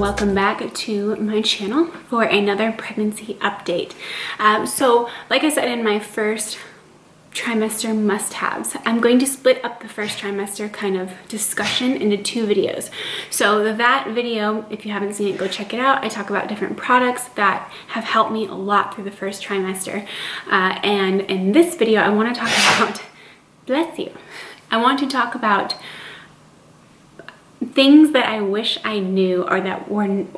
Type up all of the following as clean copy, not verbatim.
welcome back to my channel for another pregnancy update. So like I said in my first trimester must-haves, I'm going to split up the first trimester kind of discussion into two videos. So that video, if you haven't seen it, go check it out. I talk about different products that have helped me a lot through the first trimester. And in this video, I want to talk about, bless you, I want to talk about things that I wish I knew or that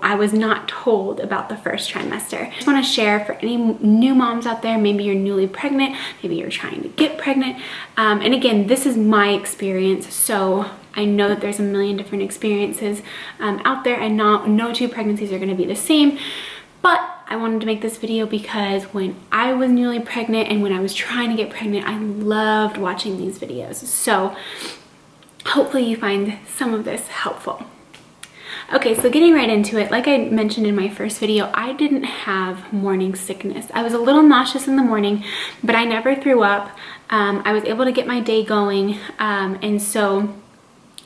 I was not told about the first trimester. I just want to share for any new moms out there. Maybe you're newly pregnant, maybe you're trying to get pregnant. And again, this is my experience, so I know that there's a million different experiences out there, and no two pregnancies are going to be the same. But I wanted to make this video because when I was newly pregnant and when I was trying to get pregnant, I loved watching these videos. So hopefully you find some of this helpful. Okay, so getting right into it, like I mentioned in my first video, I didn't have morning sickness. I was a little nauseous in the morning, but I never threw up. I was able to get my day going, and so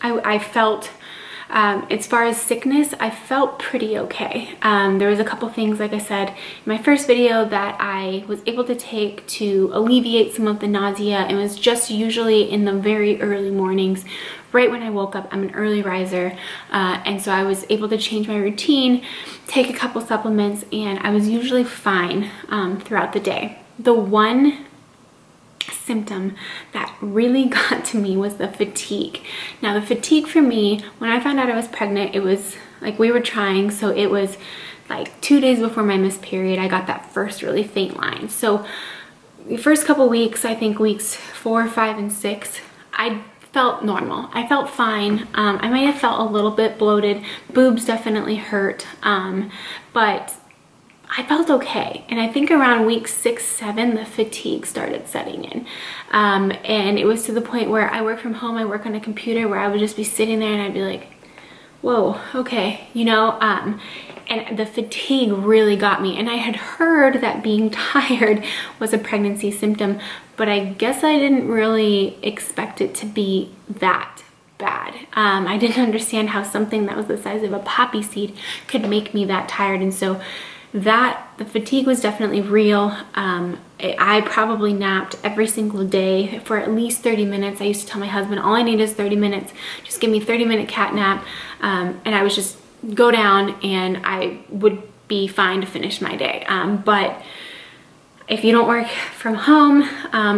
I felt, as far as sickness, I felt pretty okay. There was a couple things, like I said in my first video, that I was able to take to alleviate some of the nausea. It was just usually in the very early mornings, right when I woke up. I'm an early riser, and so I was able to change my routine, take a couple supplements, and I was usually fine throughout the day. The one symptom that really got to me was the fatigue. Now the fatigue for me, when I found out I was pregnant, it was like we were trying, so it was like 2 days before my missed period, I got that first really faint line. So the first couple weeks, I think weeks 4, 5, and 6, I felt normal. I felt fine. I might have felt a little bit bloated. Boobs definitely hurt, but I felt okay. And I think around week 6, 7, the fatigue started setting in. And it was to the point where I work from home, I work on a computer, where I would just be sitting there and I'd be like, whoa, okay, you know, and the fatigue really got me. And I had heard that being tired was a pregnancy symptom, but I guess I didn't really expect it to be that bad. I didn't understand how something that was the size of a poppy seed could make me that tired. And so the fatigue was definitely real. I probably napped every single day for at least 30 minutes. I used to tell my husband, all I need is 30 minutes. Just give me a 30-minute cat nap. And I would just go down and I would be fine to finish my day. But if you don't work from home,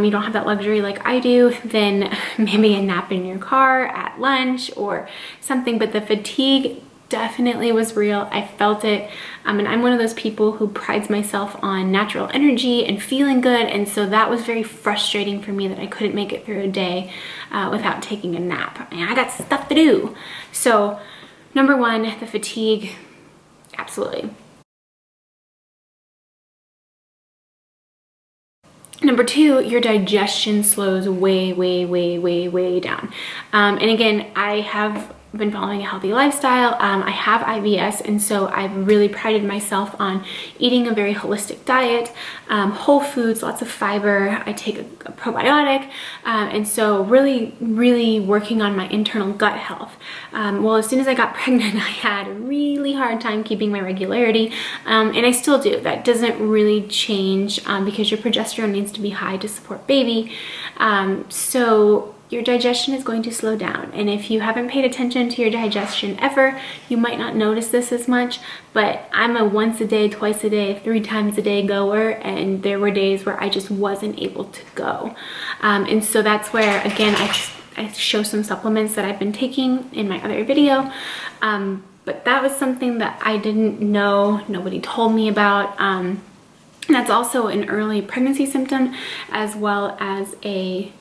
you don't have that luxury like I do, then maybe a nap in your car at lunch or something. But the fatigue definitely was real. I felt it, and I'm one of those people who prides myself on natural energy and feeling good, and so that was very frustrating for me that I couldn't make it through a day without taking a nap. And I got stuff to do. So number one, the fatigue, absolutely. Number two, your digestion slows way down. And again, I have been following a healthy lifestyle. I have IBS, and so I've really prided myself on eating a very holistic diet, whole foods, lots of fiber. I take a probiotic, and so really working on my internal gut health. Well, as soon as I got pregnant, I had a really hard time keeping my regularity, and I still do. That doesn't really change because your progesterone needs to be high to support baby. So your digestion is going to slow down. And if you haven't paid attention to your digestion ever, you might not notice this as much, but I'm a once a day, twice a day, 3 times a day goer, and there were days where I just wasn't able to go. And so that's where, again, I show some supplements that I've been taking in my other video. But that was something that I didn't know, nobody told me about. And that's also an early pregnancy symptom, as well as a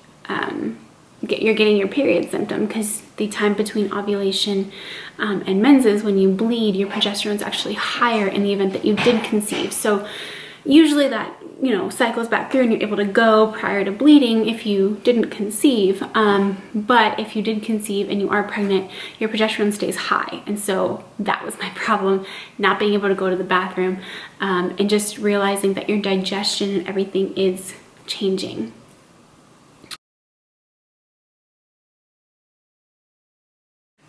you're getting your period symptom, because the time between ovulation and menses, when you bleed, your progesterone is actually higher in the event that you did conceive. So usually that, you know, cycles back through and you're able to go prior to bleeding if you didn't conceive. But if you did conceive and you are pregnant, your progesterone stays high. And so that was my problem, not being able to go to the bathroom, and just realizing that your digestion and everything is changing.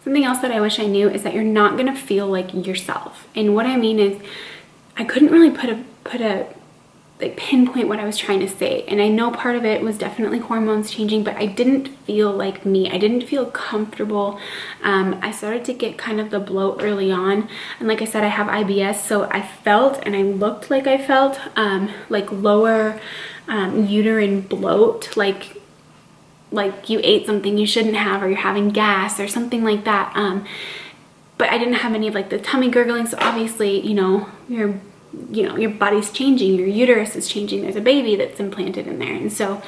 Something else that I wish I knew is that you're not gonna feel like yourself. And what I mean is, I couldn't really put a like pinpoint what I was trying to say. And I know part of it was definitely hormones changing, but I didn't feel like me. I didn't feel comfortable. I started to get kind of the bloat early on. And like I said, I have IBS, so I felt and I looked like I felt like lower uterine bloat, like you ate something you shouldn't have, or you're having gas or something like that. But I didn't have any of like the tummy gurgling. So obviously, your body's changing, your uterus is changing, there's a baby that's implanted in there. And so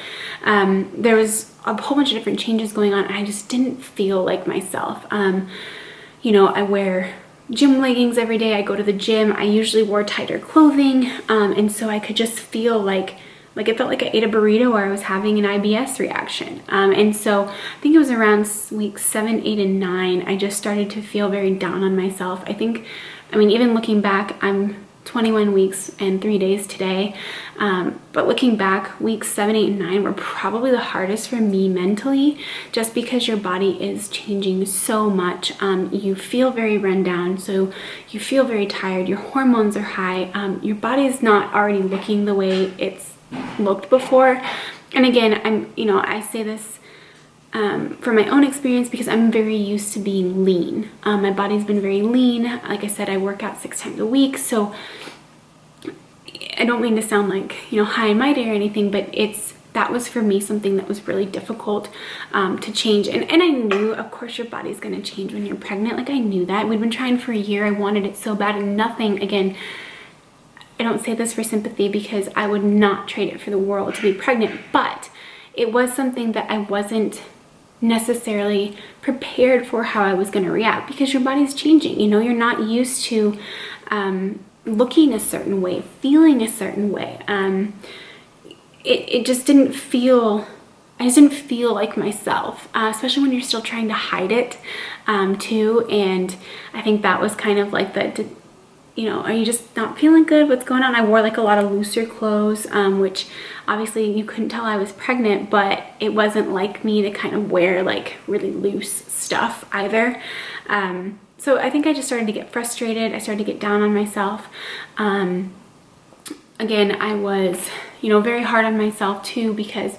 there was a whole bunch of different changes going on, and I just didn't feel like myself. I wear gym leggings every day, I go to the gym, I usually wore tighter clothing, and so I could just feel like it felt like I ate a burrito or I was having an IBS reaction. And so I think it was around weeks 7, 8, and 9, I just started to feel very down on myself. Even looking back, I'm 21 weeks and 3 days today. But looking back, weeks 7, 8, and 9 were probably the hardest for me mentally, just because your body is changing so much. You feel very run down, so you feel very tired, your hormones are high, your body's not already looking the way it's looked before. And again, I say this from my own experience because I'm very used to being lean. My body's been very lean. Like I said, I work out 6 times a week, so I don't mean to sound like, high and mighty or anything, but that was for me something that was really difficult to change. And I knew, of course, your body's going to change when you're pregnant. Like, I knew that. We'd been trying for a year. I wanted it so bad, and nothing, again, I don't say this for sympathy because I would not trade it for the world to be pregnant, but it was something that I wasn't necessarily prepared for how I was going to react, because your body's changing. You're not used to looking a certain way, feeling a certain way. It just didn't feel, I just didn't feel like myself, especially when you're still trying to hide it too. And I think that was kind of like are you just not feeling good? What's going on? I wore like a lot of looser clothes, which obviously you couldn't tell I was pregnant, but it wasn't like me to kind of wear like really loose stuff either. So I think I just started to get frustrated. I started to get down on myself. Again, I was, very hard on myself too, because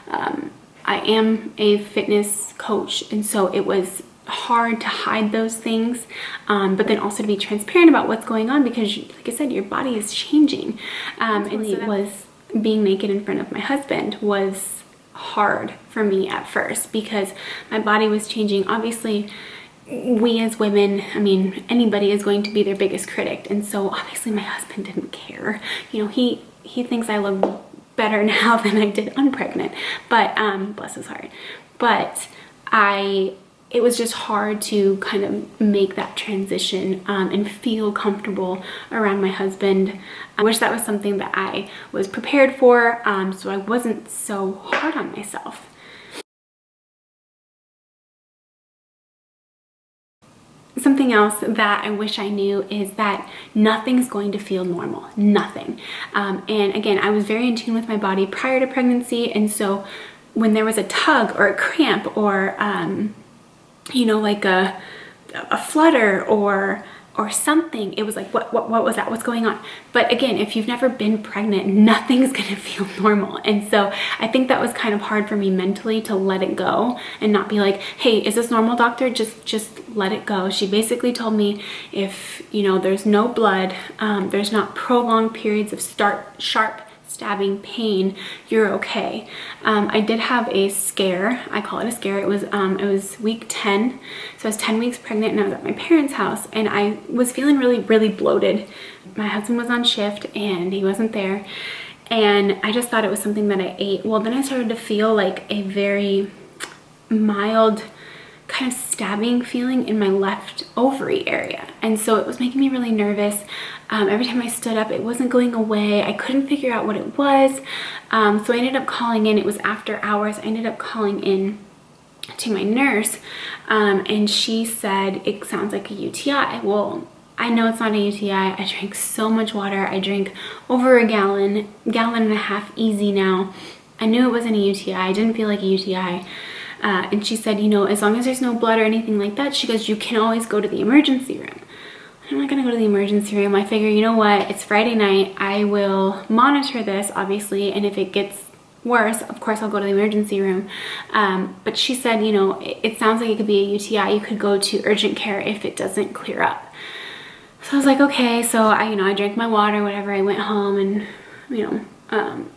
I am a fitness coach. And so it was hard to hide those things, but then also to be transparent about what's going on, because like I said, your body is changing. And it was being naked in front of my husband was hard for me at first, because my body was changing. Obviously, we as women, anybody is going to be their biggest critic. And so obviously my husband didn't care. He thinks I look better now than I did unpregnant, but bless his heart. But it was just hard to kind of make that transition and feel comfortable around my husband. I wish that was something that I was prepared for, so I wasn't so hard on myself. Something else that I wish I knew is that nothing's going to feel normal, nothing. And again, I was very in tune with my body prior to pregnancy, and so when there was a tug or a cramp or like a flutter or something, it was like, what was that? What's going on? But again, if you've never been pregnant, nothing's gonna feel normal. And so I think that was kind of hard for me mentally to let it go and not be like, hey, is this normal, doctor? Just let it go. She basically told me if, there's no blood, there's not prolonged periods of sharp stabbing pain, you're okay. I did have a scare. I call it a scare. It was week 10. So I was 10 weeks pregnant, and I was at my parents' house, and I was feeling really, really bloated. My husband was on shift and he wasn't there, and I just thought it was something that I ate. Well, then I started to feel like a very mild kind of stabbing feeling in my left ovary area, and so it was making me really nervous. Every time I stood up, it wasn't going away. I couldn't figure out what it was, so I ended up calling in. It was after hours. I ended up calling in to my nurse, and she said it sounds like a UTI. Well, I know it's not a UTI. I drank so much water. I drink over a gallon and a half easy now. I knew it wasn't a UTI. I didn't feel like a UTI. And she said, you know, as long as there's no blood or anything like that, she goes, you can always go to the emergency room. I'm not gonna go to the emergency room. I figure, you know what, it's Friday night. I will monitor this, obviously, and if it gets worse, of course, I'll go to the emergency room. But she said, you know, it sounds like it could be a UTI. You could go to urgent care if it doesn't clear up. So I was like, okay. So I drank my water, whatever. I went home, and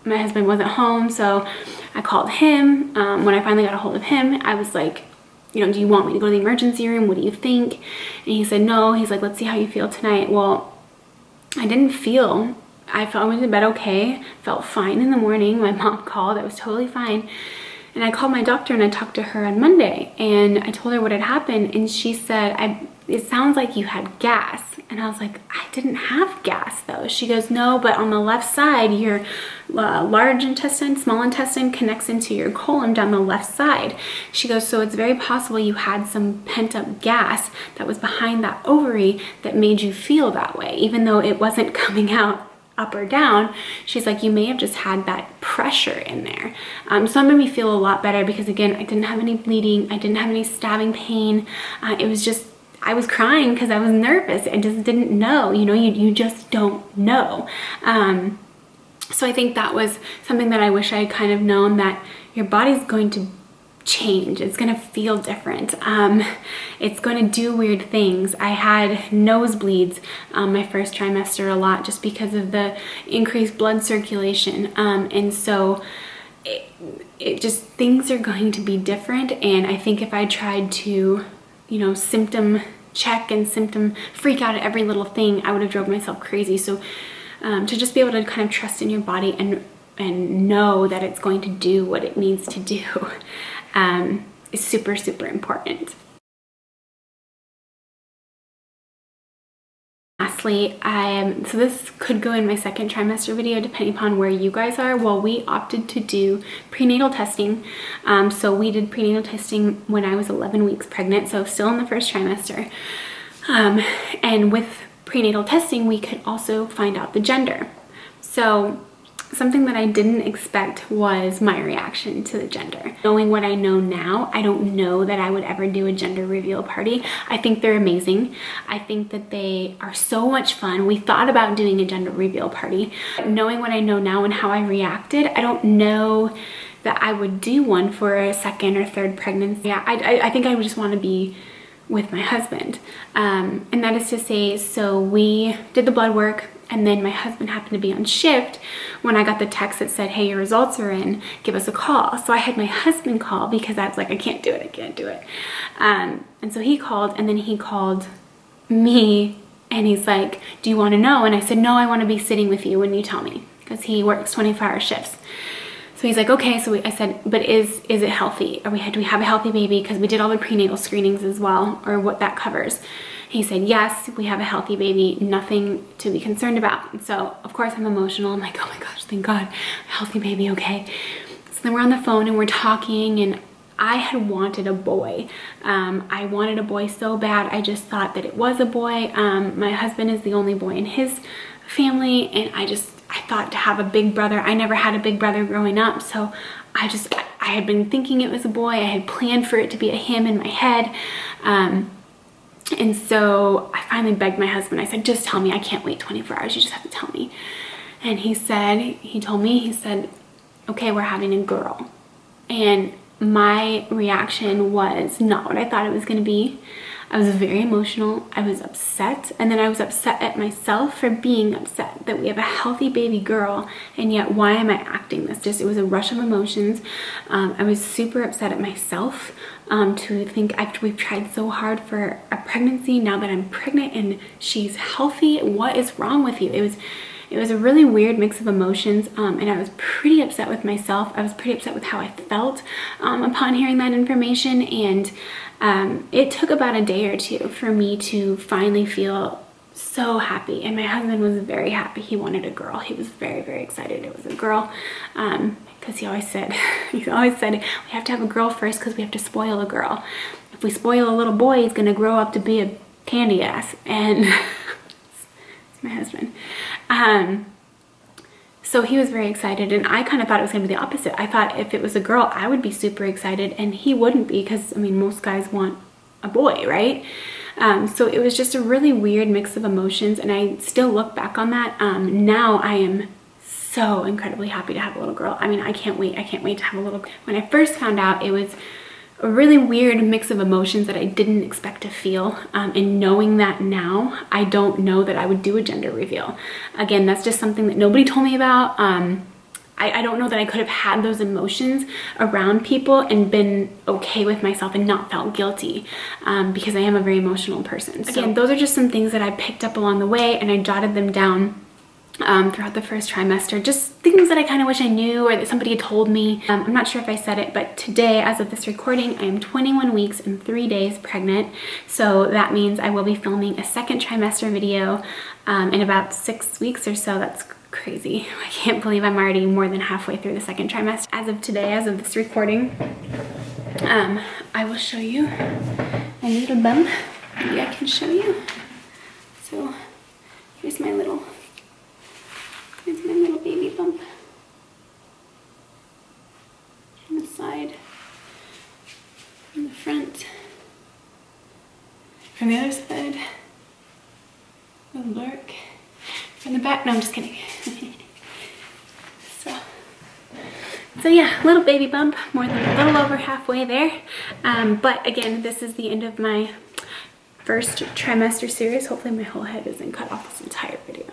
my husband wasn't home, so I called him. When I finally got a hold of him, I was like, you know, do you want me to go to the emergency room? What do you think? And he said, no. He's like, let's see how you feel tonight. Well, I didn't feel, I went to bed okay, felt fine in the morning. My mom called, I was totally fine. And I called my doctor and I talked to her on Monday and I told her what had happened. And she said, it sounds like you had gas. And I was like, I didn't have gas though. She goes, no, but on the left side, your large intestine, small intestine connects into your colon down the left side. She goes, so it's very possible you had some pent up gas that was behind that ovary that made you feel that way, even though it wasn't coming out up or down. She's like, you may have just had that pressure in there. So that made me feel a lot better because again, I didn't have any bleeding. I didn't have any stabbing pain. It was just, I was crying because I was nervous. I just didn't know, you know, you just don't know. So I think that was something that I wish I had kind of known, that your body's going to change. It's going to feel different. It's going to do weird things. I had nosebleeds my first trimester a lot just because of the increased blood circulation. And so it just, things are going to be different. And I think if I tried to, you know, symptom check and symptom freak out at every little thing, I would have drove myself crazy. So to just be able to kind of trust in your body and know that it's going to do what it needs to do is super, super important. Lastly, so this could go in my second trimester video depending upon where you guys are. Well, we opted to do prenatal testing. So we did prenatal testing when I was 11 weeks pregnant, so still in the first trimester. And with prenatal testing, we could also find out the gender. So something that I didn't expect was my reaction to the gender. Knowing what I know now, I don't know that I would ever do a gender reveal party. I think they're amazing. I think that they are so much fun. We thought about doing a gender reveal party. Knowing what I know now and how I reacted, I don't know that I would do one for a second or third pregnancy. Yeah, I think I would just want to be with my husband. And that is to say, so we did the blood work, and then my husband happened to be on shift when I got the text that said, hey, your results are in, give us a call. So I had my husband call because I was like, I can't do it. And so he called, and then he called me and he's like, do you want to know? And I said, no, I want to be sitting with you when you tell me, because he works 24-hour shifts. So he's like, okay. So I said, but is it healthy? Do we have a healthy baby? Because we did all the prenatal screenings as well, or what that covers. He said, yes, we have a healthy baby, nothing to be concerned about. And so of course I'm emotional. I'm like, oh my gosh, thank God, a healthy baby, okay. So then we're on the phone and we're talking, and I had wanted a boy. I wanted a boy so bad. I just thought that it was a boy. My husband is the only boy in his family, and I thought to have a big brother. I never had a big brother growing up, so I had been thinking it was a boy. I had planned for it to be a him in my head. And so I finally begged my husband. I said, just tell me. I can't wait 24 hours. You just have to tell me. And he told me, okay, we're having a girl. And my reaction was not what I thought it was going to be. I was very emotional. I was upset. And then I was upset at myself for being upset that we have a healthy baby girl. And yet, why am I acting this? It was a rush of emotions. I was super upset at myself to think after we've tried so hard for a pregnancy, now that I'm pregnant and she's healthy, what is wrong with you? It was a really weird mix of emotions, and I was pretty upset with myself. I was pretty upset with how I felt upon hearing that information, and it took about a day or two for me to finally feel so happy. And my husband was very happy. He wanted a girl. He was very, very excited it was a girl, because he always said we have to have a girl first because we have to spoil a girl. If we spoil a little boy, he's going to grow up to be a candy ass. And my husband. So he was very excited, and I kind of thought it was gonna be the opposite. I thought if it was a girl, I would be super excited, and he wouldn't be, because I mean, most guys want a boy, right? So it was just a really weird mix of emotions, and I still look back on that. Now I am so incredibly happy to have a little girl. I mean, I can't wait to have a little girl. When I first found out, it was a really weird mix of emotions that I didn't expect to feel. And knowing that now, I don't know that I would do a gender reveal. Again, that's just something that nobody told me about. I don't know that I could have had those emotions around people and been okay with myself and not felt guilty, because I am a very emotional person. So again, those are just some things that I picked up along the way, and I jotted them down throughout the first trimester. Just things that I kind of wish I knew, or that somebody had told me. I'm not sure if I said it, but today, as of this recording, I am 21 weeks and 3 days pregnant. So that means I will be filming a second trimester video in about 6 weeks or so. That's crazy. I can't believe I'm already more than halfway through the second trimester. As of today, as of this recording, I will show you my little bum. Maybe I can show you. So here's my little baby bump on the side, from the front, from the other side, a little dark, from the back. No, I'm just kidding. So yeah, little baby bump, more than a little over halfway there. But again, this is the end of my first trimester series. Hopefully my whole head isn't cut off this entire video.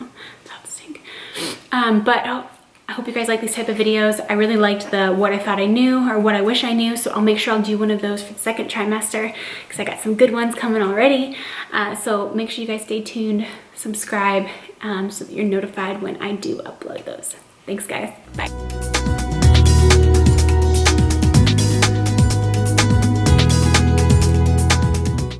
That would stink. But I hope you guys like these type of videos. I really liked the what I thought I knew or what I wish I knew, so I'll make sure I'll do one of those for the second trimester, because I got some good ones coming already. So make sure you guys stay tuned, subscribe, so that you're notified when I do upload those. Thanks guys, bye.